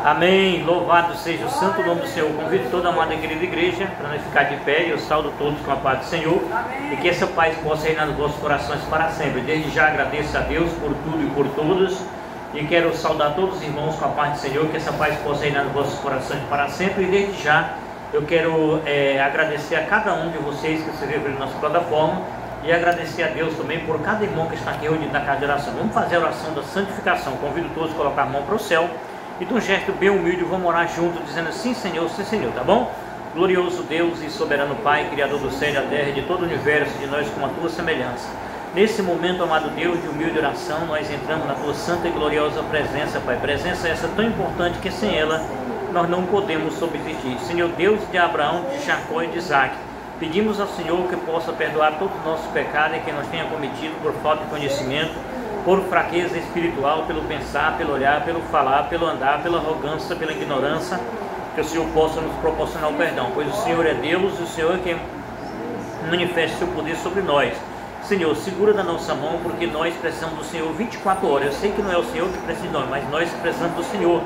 Amém. Louvado seja o santo nome do Senhor. Convido toda a amada e querida igreja para nós ficar de pé e eu saúdo todos com a paz do Senhor. Amém. E que essa paz possa reinar nos vossos corações para sempre. Desde já agradeço a Deus por tudo e por todos. E quero saudar todos os irmãos com a paz do Senhor. Que essa paz possa reinar nos vossos corações para sempre. E desde já eu quero agradecer a cada um de vocês que se inscreveram na nossa plataforma. E agradecer a Deus também por cada irmão que está aqui reunido na casa de oração. Vamos fazer a oração da santificação. Convido todos a colocar a mão para o céu. E de um gesto bem humilde vamos orar junto, dizendo assim: Senhor, sim Senhor, tá bom? Glorioso Deus e soberano Pai, Criador do céu e da terra, de todo o universo, de nós com a tua semelhança. Nesse momento, amado Deus, de humilde oração, nós entramos na tua santa e gloriosa presença, Pai. Presença essa tão importante que sem ela nós não podemos subsistir. Senhor Deus de Abraão, de Jacó e de Isaac, pedimos ao Senhor que possa perdoar todos os nossos pecados e que nós tenha cometido por falta de conhecimento, por fraqueza espiritual, pelo pensar, pelo olhar, pelo falar, pelo andar, pela arrogância, pela ignorância, que o Senhor possa nos proporcionar o perdão, pois o Senhor é Deus e o Senhor é quem manifesta o seu poder sobre nós. Senhor, segura da nossa mão, porque nós precisamos do Senhor 24 horas. Eu sei que não é o Senhor que precisa de nós, mas nós precisamos do Senhor.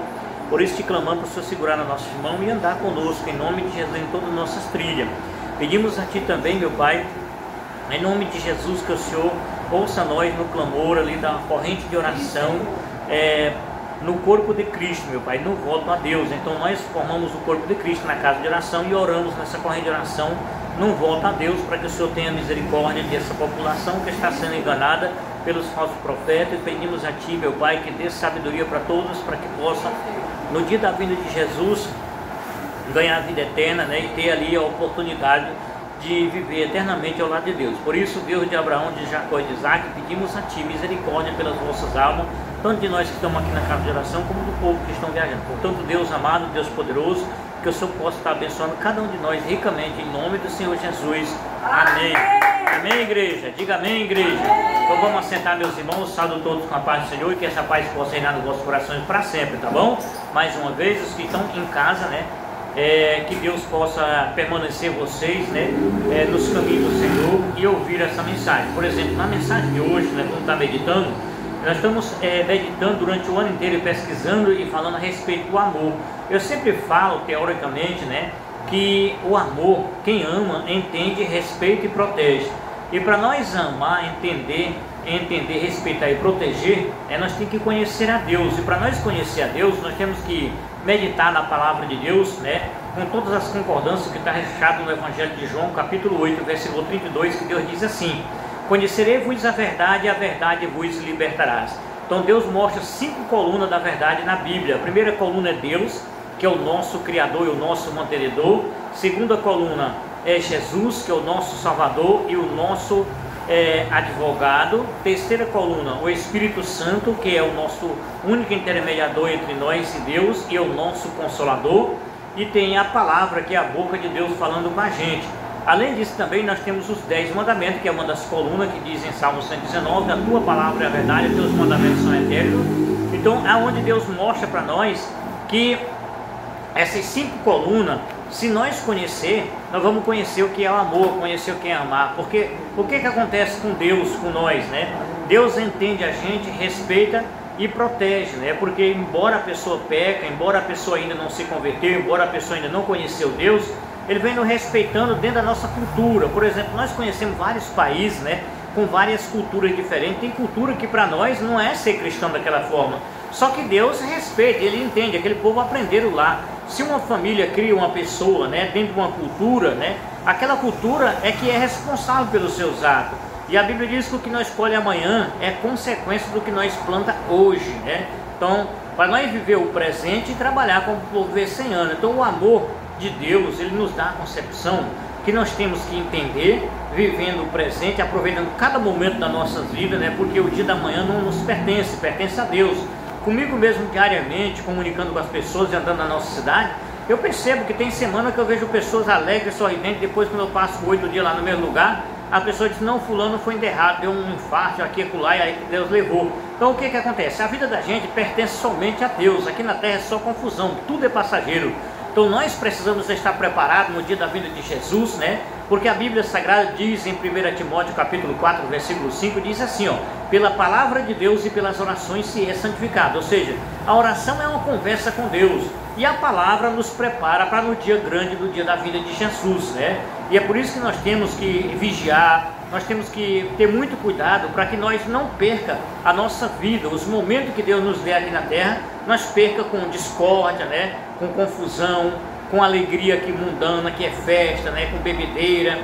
Por isso te clamamos para o Senhor segurar na nossa mão e andar conosco, em nome de Jesus, em todas as nossas trilhas. Pedimos a Ti também, meu Pai, em nome de Jesus, que o Senhor ouça nós no clamor ali da corrente de oração, no corpo de Cristo, meu Pai, no voto a Deus. Então nós formamos o corpo de Cristo na casa de oração e oramos nessa corrente de oração, num voto a Deus, para que o Senhor tenha misericórdia dessa população que está sendo enganada pelos falsos profetas. E pedimos a Ti, meu Pai, que dê sabedoria para todos, para que possam, no dia da vinda de Jesus, ganhar a vida eterna, né, e ter ali a oportunidade de viver eternamente ao lado de Deus. Por isso, Deus de Abraão, de Jacó e de Isaac, pedimos a Ti misericórdia pelas vossas almas, tanto de nós que estamos aqui na casa de oração, como do povo que estão viajando. Portanto, Deus amado, Deus poderoso, que o Senhor possa estar abençoando cada um de nós ricamente, em nome do Senhor Jesus. Amém. Amém, igreja? Diga amém, igreja. Então vamos assentar, meus irmãos, saúdo todos com a paz do Senhor e que essa paz possa reinar nos vossos corações para sempre, tá bom? Mais uma vez, os que estão em casa, né? Que Deus possa permanecer vocês, né, nos caminhos do Senhor e ouvir essa mensagem. Por exemplo, na mensagem de hoje, né, quando está meditando, nós estamos meditando durante o ano inteiro, pesquisando e falando a respeito do amor. Eu sempre falo, teoricamente, né, que o amor, quem ama, entende, respeita e protege. E para nós amar, entender, respeitar e proteger, nós temos que conhecer a Deus. E para nós conhecer a Deus, nós temos que meditar na palavra de Deus, né, com todas as concordâncias que está registrado no Evangelho de João, capítulo 8, versículo 32, que Deus diz assim: conhecerei-vos a verdade vos libertarás. Então Deus mostra 5 colunas da verdade na Bíblia. A primeira coluna é Deus, que é o nosso Criador e o nosso mantenedor. Segunda coluna é Jesus, que é o nosso Salvador e o nosso advogado. Terceira coluna, o Espírito Santo, que é o nosso único intermediador entre nós e Deus e o nosso Consolador. E tem a palavra, que é a boca de Deus falando com a gente. Além disso também nós temos os 10 mandamentos, que é uma das colunas, que diz em Salmo 119, a tua palavra é a verdade, os teus mandamentos são eternos. Então é onde Deus mostra para nós que essas 5 colunas, se nós conhecer, nós vamos conhecer o que é o amor, conhecer o que é amar. Porque o que acontece com Deus, com nós, né? Deus entende a gente, respeita e protege, né? Porque embora a pessoa peca, embora a pessoa ainda não se converteu, embora a pessoa ainda não conheceu Deus, Ele vem nos respeitando dentro da nossa cultura. Por exemplo, nós conhecemos vários países, né, com várias culturas diferentes. Tem cultura que para nós não é ser cristão daquela forma. Só que Deus respeita, Ele entende, aquele povo aprenderam lá. Se uma família cria uma pessoa, né, dentro de uma cultura, né, aquela cultura é que é responsável pelos seus atos. E a Bíblia diz que o que nós colhe amanhã é consequência do que nós planta hoje, né? Então, para nós viver o presente e trabalhar como por viver 100 anos. Então, o amor de Deus, Ele nos dá a concepção que nós temos que entender, vivendo o presente, aproveitando cada momento da nossa vida, né? Porque o dia da manhã não nos pertence, pertence a Deus. Comigo mesmo diariamente, comunicando com as pessoas e andando na nossa cidade, eu percebo que tem semana que eu vejo pessoas alegres, sorridentes. Depois, quando eu passo 8 dias lá no mesmo lugar, a pessoa diz: não, fulano foi enterrado, deu um infarto aqui e acolá, e aí que Deus levou. Então o que acontece? A vida da gente pertence somente a Deus. Aqui na terra é só confusão, tudo é passageiro. Então nós precisamos estar preparados no dia da vinda de Jesus, né? Porque a Bíblia Sagrada diz em 1 Timóteo capítulo 4, versículo 5, diz assim, ó: pela palavra de Deus e pelas orações se é santificado. Ou seja, a oração é uma conversa com Deus, e a palavra nos prepara para no dia grande, no dia da vinda de Jesus, né? E é por isso que nós temos que vigiar, nós temos que ter muito cuidado para que nós não perca a nossa vida, os momentos que Deus nos dê aqui na terra, nós perca com discórdia, né? Com confusão, com alegria que mundana, que é festa, né? Com bebedeira.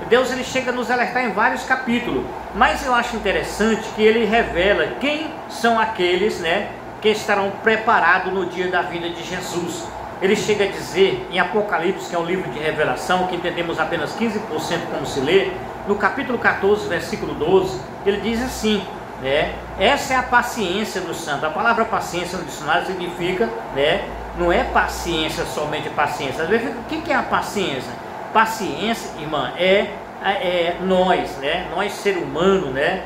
Deus ele chega a nos alertar em vários capítulos, mas eu acho interessante que ele revela quem são aqueles, né, que estarão preparados no dia da vinda de Jesus. Ele chega a dizer em Apocalipse, que é um livro de revelação, que entendemos apenas 15% como se lê, no capítulo 14, versículo 12, ele diz assim, né, essa é a paciência do santo. A palavra paciência no dicionário significa, né, não é paciência, somente paciência. Às vezes, o que é a paciência? Paciência, irmã, nós, né, nós ser humano, né,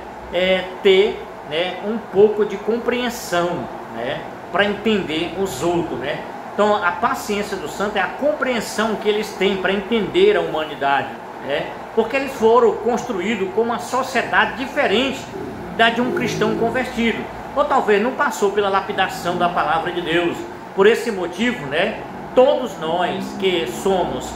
ter, né, um pouco de compreensão, né, para entender os outros, né. Então a paciência do santo é a compreensão que eles têm para entender a humanidade, né, porque eles foram construídos com uma sociedade diferente da de um cristão convertido, ou talvez não passou pela lapidação da palavra de Deus. Por esse motivo, né, todos nós que somos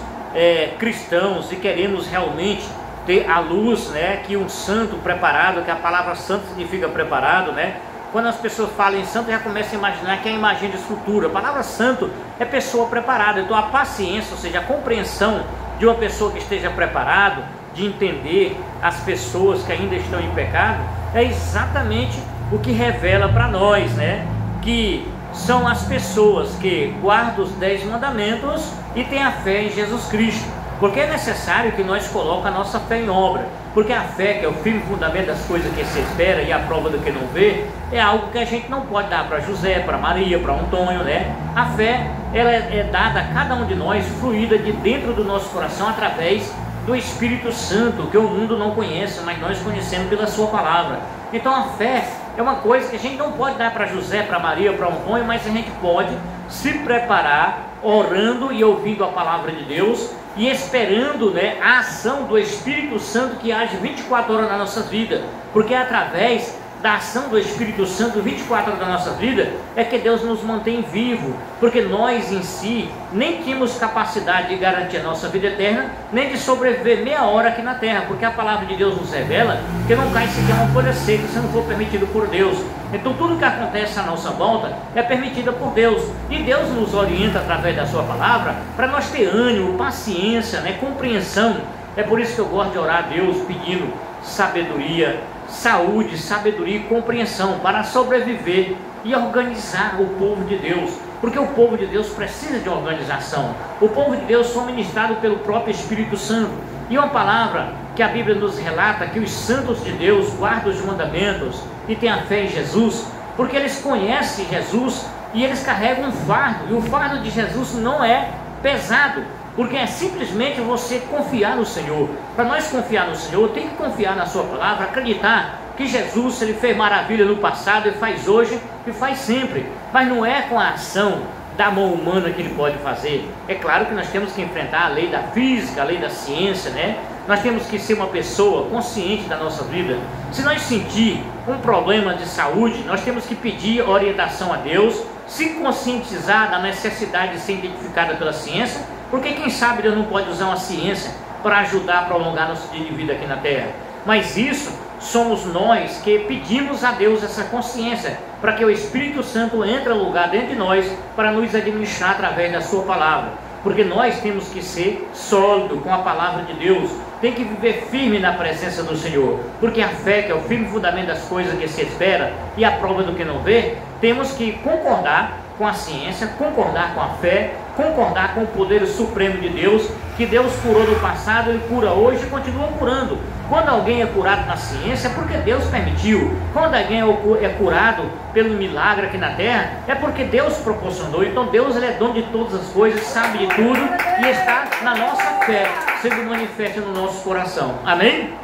cristãos e queremos realmente ter a luz, né, que um santo preparado, que a palavra santo significa preparado, né? Quando as pessoas falam em santo, já começam a imaginar que é a imagem de escultura. A palavra santo é pessoa preparada. Então a paciência, ou seja, a compreensão de uma pessoa que esteja preparado, de entender as pessoas que ainda estão em pecado, é exatamente o que revela para nós, né, que são as pessoas que guardam os 10 mandamentos e têm a fé em Jesus Cristo. Porque é necessário que nós coloquemos a nossa fé em obra. Porque a fé, que é o firme fundamento das coisas que se espera e a prova do que não vê, é algo que a gente não pode dar para José, para Maria, para Antônio, né? A fé, ela é dada a cada um de nós, fluída de dentro do nosso coração através do Espírito Santo, que o mundo não conhece, mas nós conhecemos pela sua palavra. Então a fé é uma coisa que a gente não pode dar para José, para Maria, para Antônio, mas a gente pode se preparar orando e ouvindo a palavra de Deus e esperando, né, a ação do Espírito Santo que age 24 horas na nossa vida, porque é através da ação do Espírito Santo 24 horas da nossa vida é que Deus nos mantém vivo, porque nós em si nem temos capacidade de garantir a nossa vida eterna, nem de sobreviver meia hora aqui na terra, porque a palavra de Deus nos revela que não cai sequer uma folha seca se não for permitido por Deus. Então tudo que acontece à nossa volta é permitido por Deus, e Deus nos orienta através da sua palavra para nós ter ânimo, paciência, né, compreensão. É por isso que eu gosto de orar a Deus pedindo sabedoria, saúde, sabedoria e compreensão para sobreviver e organizar o povo de Deus, porque o povo de Deus precisa de organização. O povo de Deus foi ministrado pelo próprio Espírito Santo, e uma palavra que a Bíblia nos relata que os santos de Deus guardam os mandamentos e têm a fé em Jesus, porque eles conhecem Jesus e eles carregam um fardo, e o fardo de Jesus não é pesado, porque é simplesmente você confiar no Senhor. Para nós confiar no Senhor, tem que confiar na sua palavra, acreditar que Jesus, ele fez maravilha no passado, ele faz hoje e faz sempre, mas não é com a ação da mão humana que ele pode fazer. É claro que nós temos que enfrentar a lei da física, a lei da ciência, né? Nós temos que ser uma pessoa consciente da nossa vida. Se nós sentir um problema de saúde, nós temos que pedir orientação a Deus, se conscientizar da necessidade de ser identificada pela ciência, porque quem sabe Deus não pode usar uma ciência para ajudar a prolongar nosso dia de vida aqui na terra. Mas isso somos nós que pedimos a Deus essa consciência, para que o Espírito Santo entre no lugar dentro de nós para nos administrar através da sua palavra. Porque nós temos que ser sólidos com a palavra de Deus, tem que viver firme na presença do Senhor, porque a fé, que é o firme fundamento das coisas que se espera e a prova do que não vê, temos que concordar com a ciência, concordar com a fé, concordar com o poder supremo de Deus, que Deus curou no passado, Ele cura hoje e continua curando. Quando alguém é curado na ciência, é porque Deus permitiu. Quando alguém é curado pelo milagre aqui na terra, é porque Deus proporcionou. Então Deus, Ele é dono de todas as coisas, sabe de tudo e está na nossa fé, sendo manifesta no nosso coração. Amém?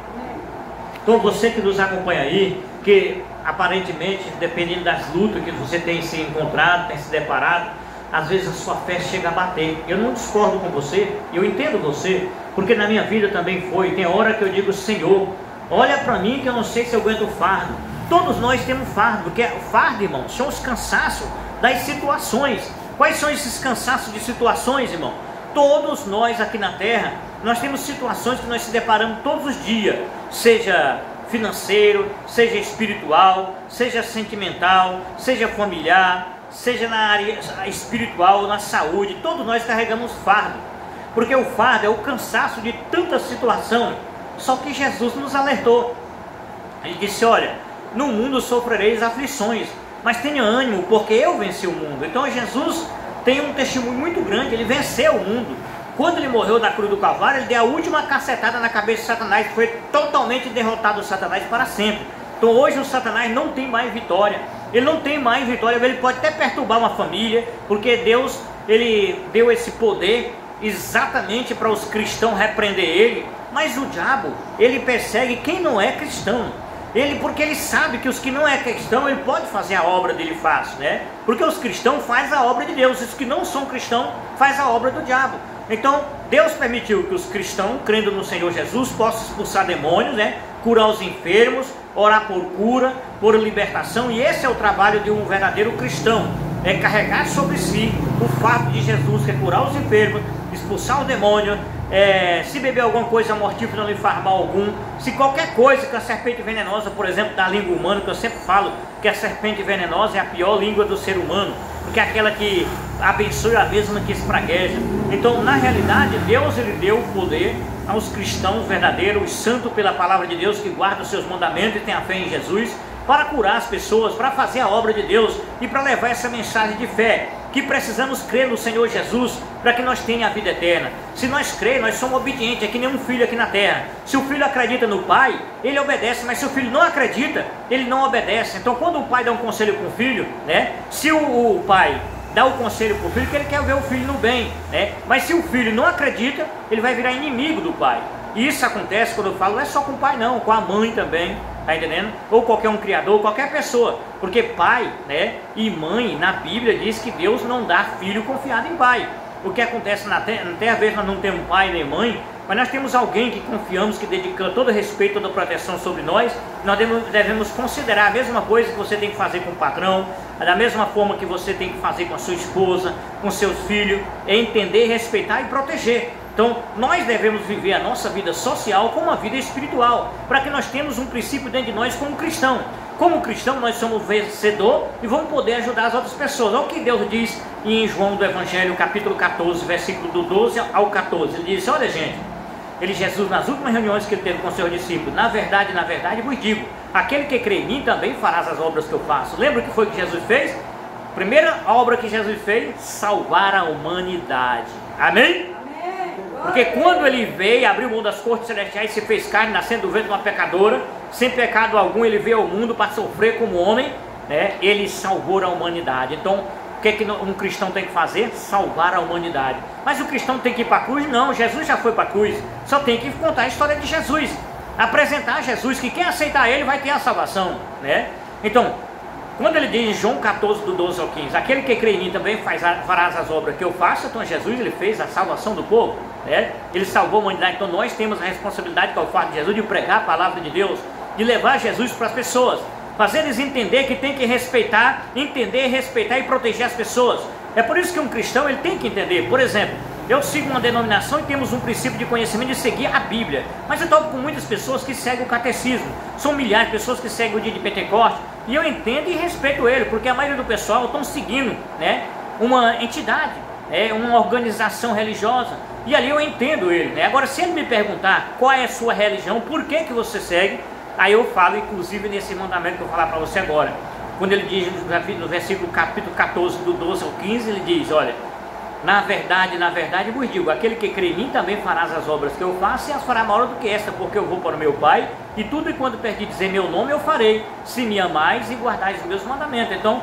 Então você que nos acompanha aí, que aparentemente, dependendo das lutas que você tem se encontrado, tem se deparado, às vezes a sua fé chega a bater. Eu não discordo com você, eu entendo você, porque na minha vida também foi. Tem hora que eu digo: Senhor, olha para mim que eu não sei se eu aguento o fardo. Todos nós temos fardo, porque o fardo, irmão, são os cansaços das situações. Quais são esses cansaços de situações, irmão? Todos nós aqui na terra, nós temos situações que nós se deparamos todos os dias, seja financeiro, seja espiritual, seja sentimental, seja familiar, seja na área espiritual, na saúde. Todos nós carregamos fardo, porque o fardo é o cansaço de tanta situação. Só que Jesus nos alertou. Ele disse: olha, no mundo sofrereis aflições, mas tenha ânimo, porque eu venci o mundo. Então Jesus tem um testemunho muito grande. Ele venceu o mundo. Quando ele morreu na cruz do Calvário, ele deu a última cacetada na cabeça de Satanás. Foi totalmente derrotado o Satanás para sempre. Então hoje o Satanás não tem mais vitória. Ele não tem mais vitória. Ele pode até perturbar uma família, porque Deus, ele deu esse poder exatamente para os cristãos repreender ele. Mas o diabo, ele persegue quem não é cristão. Porque ele sabe que os que não é cristão, ele pode fazer a obra dele fácil, né? Porque os cristãos fazem a obra de Deus, os que não são cristãos fazem a obra do diabo. Então Deus permitiu que os cristãos, crendo no Senhor Jesus, possam expulsar demônios, né? Curar os enfermos, orar por cura, por libertação. E esse é o trabalho de um verdadeiro cristão, é carregar sobre si o fardo de Jesus, que é curar os enfermos, expulsar o demônio, se beber alguma coisa mortífera não lhe faz mal algum. Se qualquer coisa, que a serpente venenosa, por exemplo, da língua humana, que eu sempre falo que a serpente venenosa é a pior língua do ser humano, porque é aquela que abençoa a mesma que espragueja. Então, na realidade, Deus, ele deu o poder aos cristãos verdadeiros, os santos pela palavra de Deus, que guardam os seus mandamentos e têm a fé em Jesus, para curar as pessoas, para fazer a obra de Deus e para levar essa mensagem de fé, que precisamos crer no Senhor Jesus para que nós tenhamos a vida eterna. Se nós crermos, nós somos obedientes, é que nem um filho aqui na terra. Se o filho acredita no pai, ele obedece, mas se o filho não acredita, ele não obedece. Então quando o pai dá um conselho para o filho, né? Se o pai dá o conselho para o filho, que ele quer ver o filho no bem, né? Mas se o filho não acredita, ele vai virar inimigo do pai. E isso acontece, quando eu falo, não é só com o pai não, com a mãe também. Tá entendendo? Ou qualquer um criador, qualquer pessoa. Porque pai, né, e mãe, na Bíblia diz que Deus não dá filho confiado em pai. O que acontece na terra, às vezes nós não temos pai nem mãe, mas nós temos alguém que confiamos, que dedica todo respeito, toda proteção sobre nós. Nós devemos considerar a mesma coisa que você tem que fazer com o patrão, da mesma forma que você tem que fazer com a sua esposa, com seus filhos, é entender, respeitar e proteger. Então nós devemos viver a nossa vida social como uma vida espiritual, para que nós tenhamos um princípio dentro de nós como cristão. Como cristão nós somos vencedor e vamos poder ajudar as outras pessoas. Olha o que Deus diz em João do Evangelho, capítulo 14, versículo do 12 ao 14. Ele diz: olha gente, Jesus nas últimas reuniões que ele teve com seus discípulos: na verdade vos digo, aquele que crê em mim também farás as obras que eu faço. Lembra o que foi que Jesus fez? Primeira obra que Jesus fez: salvar a humanidade. Amém? Porque quando ele veio, abriu mão das cortes celestiais, se fez carne, nascendo do ventre de uma pecadora, sem pecado algum, ele veio ao mundo para sofrer como homem, né? Ele salvou a humanidade. Então, o que um cristão tem que fazer? Salvar a humanidade. Mas o cristão tem que ir para a cruz? Não, Jesus já foi para a cruz. Só tem que contar a história de Jesus, apresentar Jesus, que quem aceitar ele vai ter a salvação, né? Então, quando ele diz em João 14, do 12 ao 15, aquele que crê em mim também farás as obras que eu faço. Então Jesus, ele fez a salvação do povo, né? Ele salvou a humanidade. Então nós temos a responsabilidade, que é o fato de Jesus, de pregar a palavra de Deus, de levar Jesus para as pessoas, fazer eles entender que tem que respeitar, entender, respeitar e proteger as pessoas. É por isso que um cristão, ele tem que entender. Por exemplo, eu sigo uma denominação e temos um princípio de conhecimento de seguir a Bíblia, mas eu estou com muitas pessoas que seguem o catecismo. São milhares de pessoas que seguem o dia de Pentecostes, e eu entendo e respeito ele, porque a maioria do pessoal estão seguindo, né, uma entidade, uma organização religiosa, e ali eu entendo ele, né? Agora, se ele me perguntar qual é a sua religião, por que você segue, aí eu falo, inclusive nesse mandamento que eu vou falar para você agora, quando ele diz no versículo capítulo 14, do 12 ao 15, ele diz: olha, na verdade vos digo, aquele que crê em mim também farás as obras que eu faço, e as fará maior do que esta, porque eu vou para o meu Pai, e tudo e quando perdi dizer meu nome eu farei, se me amais e guardais os meus mandamentos. Então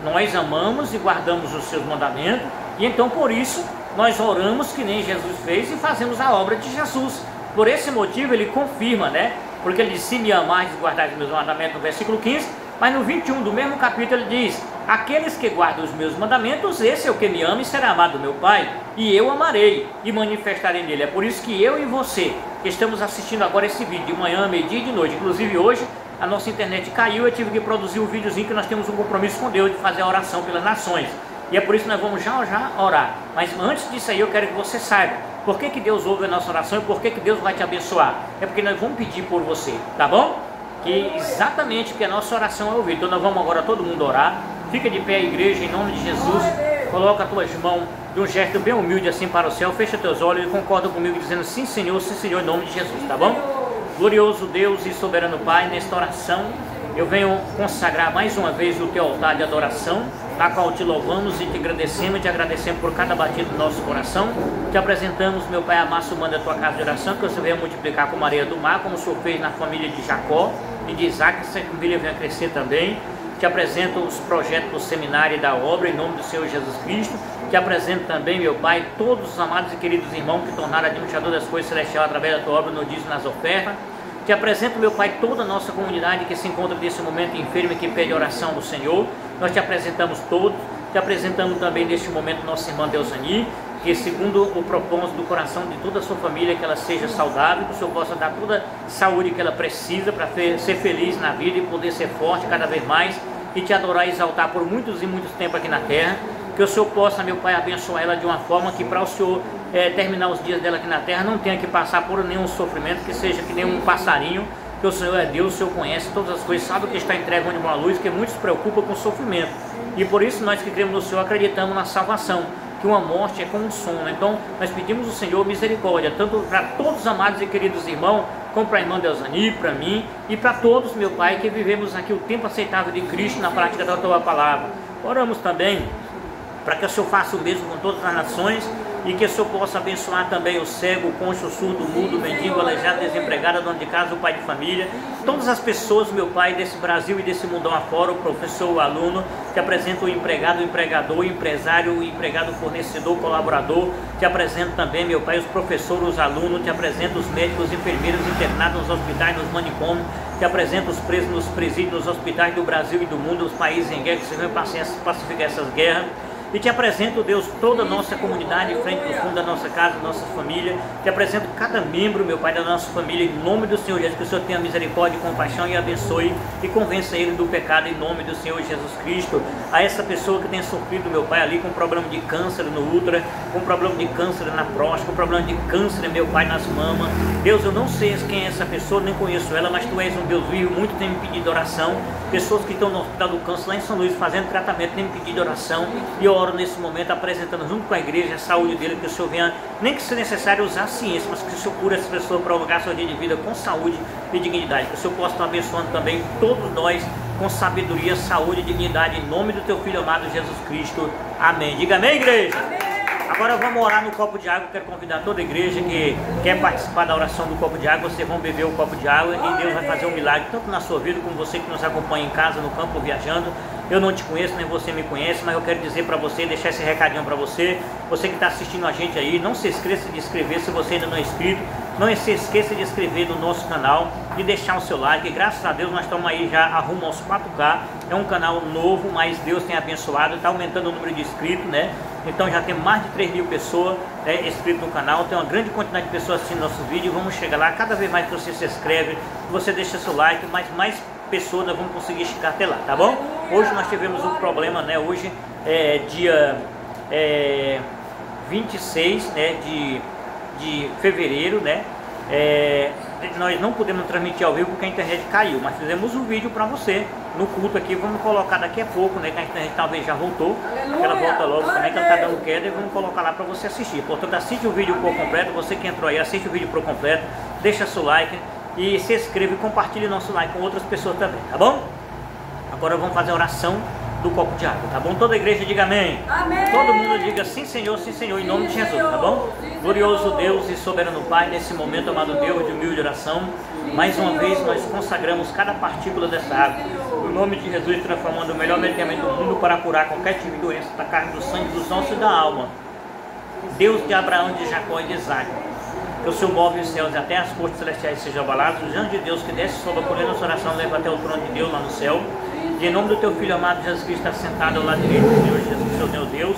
nós amamos e guardamos os seus mandamentos, e então por isso nós oramos que nem Jesus fez e fazemos a obra de Jesus. Por esse motivo ele confirma, né? Porque ele diz: se me amais e guardais os meus mandamentos, no versículo 15, mas no 21 do mesmo capítulo ele diz: Aqueles que guardam os meus mandamentos, esse é o que me ama e será amado do meu Pai, e eu amarei e manifestarei nele. É por isso que eu e você, que estamos assistindo agora esse vídeo de manhã, meio-dia e de noite, inclusive hoje a nossa internet caiu, eu tive que produzir um videozinho que nós temos um compromisso com Deus de fazer a oração pelas nações. E é por isso que nós vamos já orar. Mas antes disso aí eu quero que você saiba por que Deus ouve a nossa oração e por que Deus vai te abençoar. É porque nós vamos pedir por você, tá bom? Que exatamente porque a nossa oração é ouvida. Então nós vamos agora todo mundo orar. Fica de pé a igreja em nome de Jesus. Coloca as tuas mãos de um gesto bem humilde assim para o céu. Fecha teus olhos e concorda comigo dizendo sim Senhor, em nome de Jesus, tá bom? Glorioso Deus e soberano Pai, nesta oração eu venho consagrar mais uma vez o teu altar de adoração, a qual te louvamos e te agradecemos por cada batida do nosso coração. Te apresentamos, meu Pai amado, manda a tua casa de oração, que você venha multiplicar como a areia do mar, como o Senhor fez na família de Jacó e de Isaac, que essa família venha crescer também. Te apresento os projetos do seminário e da obra, em nome do Senhor Jesus Cristo. Te apresento também, meu Pai, todos os amados e queridos irmãos que tornaram administrador das coisas celestiais através da tua obra no dízimo nas ofertas. Te apresento, meu Pai, toda a nossa comunidade que se encontra nesse momento enferma e que pede oração do Senhor. Nós te apresentamos todos. Te apresentamos também neste momento nossa irmã Deusani, que segundo o propósito do coração de toda a sua família, que ela seja saudável, que o Senhor possa dar toda a saúde que ela precisa para ser feliz na vida e poder ser forte cada vez mais e te adorar e exaltar por muitos e muitos tempos aqui na terra. Que o Senhor possa, meu Pai, abençoar ela de uma forma que para o Senhor terminar os dias dela aqui na terra não tenha que passar por nenhum sofrimento, que seja que nem um passarinho, que o Senhor é Deus, o Senhor conhece todas as coisas, sabe o que está entregue onde uma luz, que muitos se preocupam com o sofrimento. E por isso nós que cremos no Senhor acreditamos na salvação, que uma morte é como um sono. Então nós pedimos ao Senhor misericórdia, tanto para todos os amados e queridos irmãos, como para a irmã Deusani, para mim e para todos, meu Pai, que vivemos aqui o tempo aceitável de Cristo na prática da tua palavra. Oramos também para que o Senhor faça o mesmo com todas as nações e que o Senhor possa abençoar também o cego, o concho, o surdo, o mudo, o mendigo, o aleijado, desempregado, dono de casa, o pai de família, todas as pessoas, meu Pai, desse Brasil e desse mundão afora, o professor, o aluno, te apresento o empregado, o empregador, o empresário, o empregado, o fornecedor, o colaborador, te apresento também, meu Pai, os professores, os alunos, te apresento os médicos, os enfermeiros internados nos hospitais, nos manicômios, te apresento os presos nos presídios, nos hospitais do Brasil e do mundo, os países em guerra, que você venha pacificar essas guerras. E te apresento, Deus, toda a nossa comunidade, frente do fundo da nossa casa, da nossa família. Te apresento cada membro, meu Pai, da nossa família, em nome do Senhor Jesus, que o Senhor tenha misericórdia e compaixão e abençoe e convença ele do pecado, em nome do Senhor Jesus Cristo. A essa pessoa que tem sofrido, meu Pai, ali com problema de câncer no útero, com problema de câncer na próstata, com problema de câncer, meu Pai, nas mamas. Deus, eu não sei quem é essa pessoa, nem conheço ela, mas Tu és um Deus vivo, muito tem me pedido oração. Pessoas que estão no hospital do câncer lá em São Luís fazendo tratamento, têm me pedido oração. E eu oro nesse momento apresentando junto com a igreja a saúde dele, que o Senhor venha, nem que seja necessário usar a ciência, mas que o Senhor cure essa pessoa para prolongar seu dia de vida com saúde e dignidade. Que o Senhor possa estar abençoando também todos nós com sabedoria, saúde e dignidade, em nome do Teu Filho amado Jesus Cristo. Amém. Diga amém, igreja. Agora vamos orar no copo de água. Eu quero convidar toda a igreja que quer participar da oração do copo de água. Vocês vão beber o copo de água e Deus vai fazer um milagre, tanto na sua vida como você que nos acompanha em casa, no campo, viajando. Eu não te conheço, nem você me conhece, mas eu quero dizer para você, deixar esse recadinho para você. Você que está assistindo a gente aí, não se esqueça de inscrever se você ainda não é inscrito. Não se esqueça de inscrever no nosso canal, de deixar o seu like. Graças a Deus nós estamos aí já rumo aos 4K. É um canal novo, mas Deus tem abençoado, está aumentando o número de inscritos, né? Então já tem mais de 3.000 pessoas inscritas no canal, tem uma grande quantidade de pessoas assistindo nossos vídeos. Vamos chegar lá, cada vez mais que você se inscreve, você deixa seu like, mas mais pessoas nós vamos conseguir chegar até lá, tá bom? Hoje nós tivemos um problema, né? Hoje é dia 26, né, de fevereiro, né? Nós não podemos transmitir ao vivo porque a internet caiu, mas fizemos um vídeo para você no culto aqui. Vamos colocar daqui a pouco, né, que a internet talvez já voltou. Ela volta logo também, que ela está dando queda, e vamos colocar lá para você assistir. Portanto, assiste o vídeo por completo. Você que entrou aí, assiste o vídeo por completo, deixa seu like e se inscreva e compartilhe nosso like com outras pessoas também, tá bom? Agora vamos fazer a oração do copo de água, tá bom? Toda a igreja diga amém. Amém. Todo mundo diga sim Senhor, em nome de Jesus, tá bom? Glorioso Deus e soberano Pai, nesse momento, amado Deus, de humilde oração, mais uma vez nós consagramos cada partícula dessa água, no nome de Jesus, transformando o melhor medicamento do mundo para curar qualquer tipo de doença da carne, do sangue, dos ossos e da alma. Deus de Abraão, de Jacó e de Isaac, que o Senhor move os céus e até as cortes celestiais sejam abaladas, os anjos de Deus que desce sobre a colher nossa oração, leva até o trono de Deus lá no céu. em nome do teu Filho amado Jesus Cristo, está sentado ao lado direito do Senhor Jesus, seu Deus.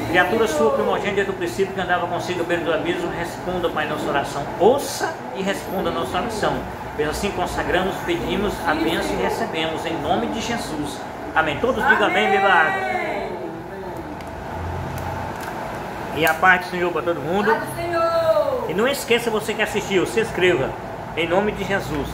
Criatura sua primogênita do princípio que andava consigo à beira do abismo, responda, Pai, nossa oração. Ouça e responda a nossa oração. Pois assim consagramos, pedimos a bênção e recebemos em nome de Jesus. Amém. Todos digam amém, beba água. E a paz do Senhor para todo mundo. E não esqueça, você que assistiu, se inscreva em nome de Jesus.